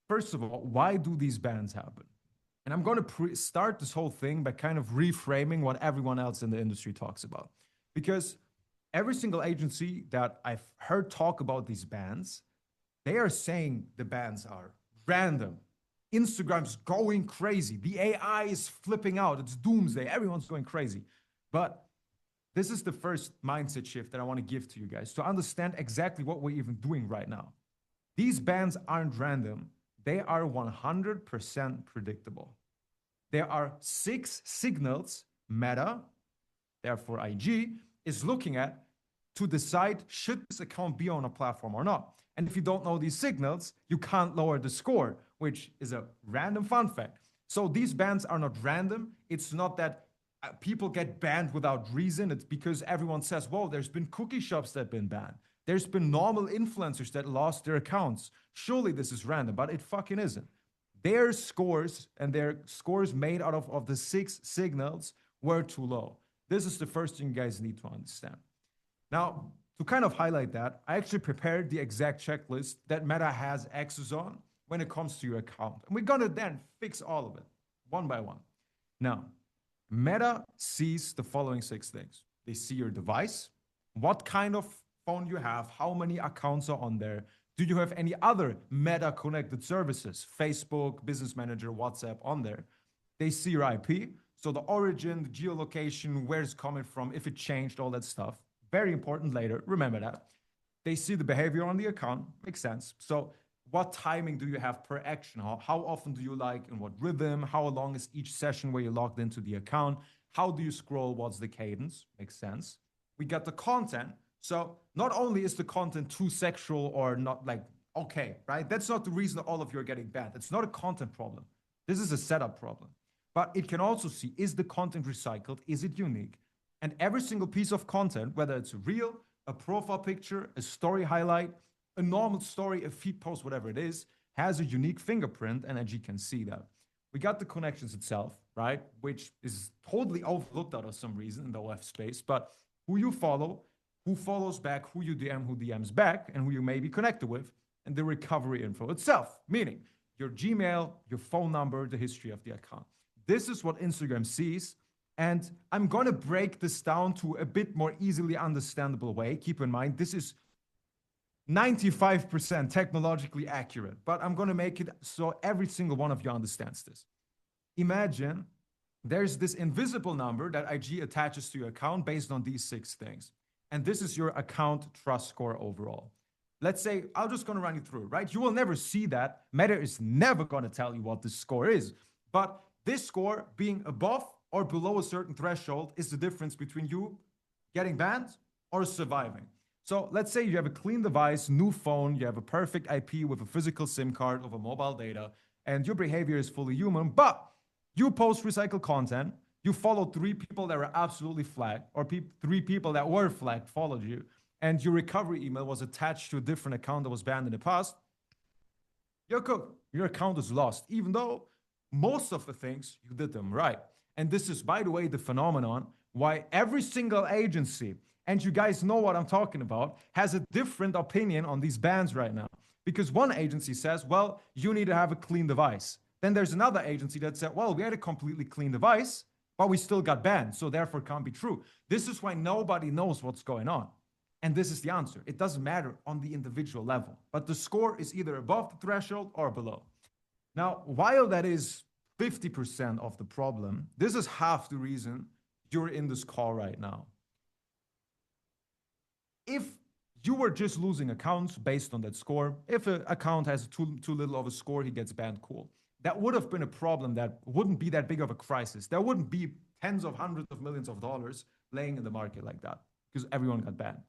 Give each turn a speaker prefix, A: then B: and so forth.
A: first of all, why do these bans happen? And I'm going to start this whole thing by kind of reframing what everyone else in the industry talks about. Because every single agency that I've heard talk about these bans, they are saying the bans are random. Instagram's going crazy. The AI is flipping out. It's doomsday. Everyone's going crazy. But this is the first mindset shift that I want to give to you guys to understand exactly what we're even doing right now. These bans aren't random. They are 100% predictable. There are 6 signals Meta, therefore IG, is looking at to decide should this account be on a platform or not. And if you don't know these signals, you can't lower the score, which is a random fun fact. So these bans are not random. It's not that people get banned without reason. It's because everyone says, whoa, there's been cookie shops that have been banned. There's been normal influencers that lost their accounts. Surely this is random, but it fucking isn't. Their scores and their scores made out of the 6 signals were too low. This is the first thing you guys need to understand. Now, to kind of highlight that, I actually prepared the exact checklist that Meta has access on when it comes to your account. And we're going to then fix all of it one by one. Now, Meta sees the following 6 things. They see your device, what kind of phone you have, how many accounts are on there, do you have any other Meta connected services, Facebook, Business Manager, WhatsApp on there. They see your IP, so the origin, the geolocation, where it's coming from, if it changed, all that stuff. Very important later, remember that. They see the behavior on the account, makes sense. So what timing do you have per action? How often do you like, in what rhythm? How long is each session where you logged into the account? How do you scroll? What's the cadence? Makes sense. We got the content. So not only is the content too sexual or not, like, okay, right? That's not the reason all of you are getting banned. It's not a content problem. This is a setup problem. But it can also see, is the content recycled? Is it unique? And every single piece of content, whether it's a reel, a profile picture, a story highlight, a normal story, a feed post, whatever it is, has a unique fingerprint, and as you can see that. We got the connections itself, right? Which is totally overlooked out of some reason in the OF space, but who you follow, who follows back, who you DM, who DMs back, and who you may be connected with, and the recovery info itself, meaning your Gmail, your phone number, the history of the account. This is what Instagram sees, and I'm gonna break this down to a bit more easily understandable way. Keep in mind, this is 95% technologically accurate, but I'm going to make it so every single one of you understands this. Imagine there's this invisible number that IG attaches to your account based on these 6 things. And this is your account trust score overall. Let's say, I'm just going to run you through, right? You will never see that. Meta is never going to tell you what this score is. But this score being above or below a certain threshold is the difference between you getting banned or surviving. So let's say you have a clean device, new phone, you have a perfect IP with a physical SIM card over mobile data, and your behavior is fully human, but you post recycled content, you follow 3 people that were absolutely flagged, or 3 people that were flagged followed you, and your recovery email was attached to a different account that was banned in the past, you're cooked. Your account is lost, even though most of the things, you did them right. And this is, by the way, the phenomenon why every single agency, and you guys know what I'm talking about, has a different opinion on these bans right now. Because one agency says, well, you need to have a clean device. Then there's another agency that said, well, we had a completely clean device, but we still got banned, so therefore it can't be true. This is why nobody knows what's going on. And this is the answer. It doesn't matter on the individual level, but the score is either above the threshold or below. Now, while that is 50% of the problem, this is half the reason you're in this call right now. If you were just losing accounts based on that score, if an account has too little of a score, he gets banned, cool. That would have been a problem that wouldn't be that big of a crisis. There wouldn't be tens of hundreds of millions of dollars laying in the market like that because everyone got banned.